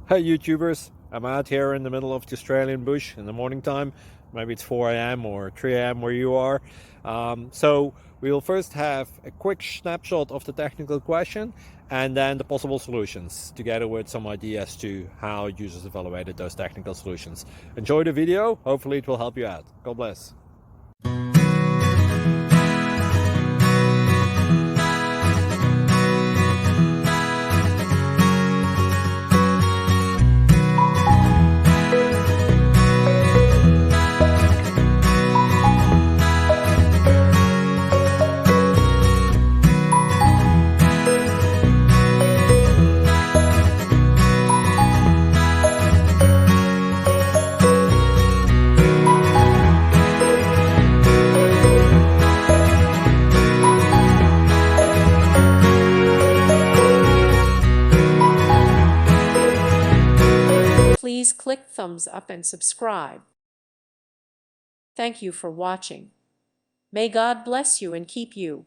Hey YouTubers, I'm out here in the middle of the Australian bush in the morning time. Maybe it's 4 a.m. or 3 a.m. where you are. So we will first have a quick snapshot of the technical question and then the possible solutions, together with some ideas to how users evaluated those technical solutions. Enjoy the video, hopefully it will help you out. God bless. Please click thumbs up and subscribe. Thank you for watching. May God bless you and keep you.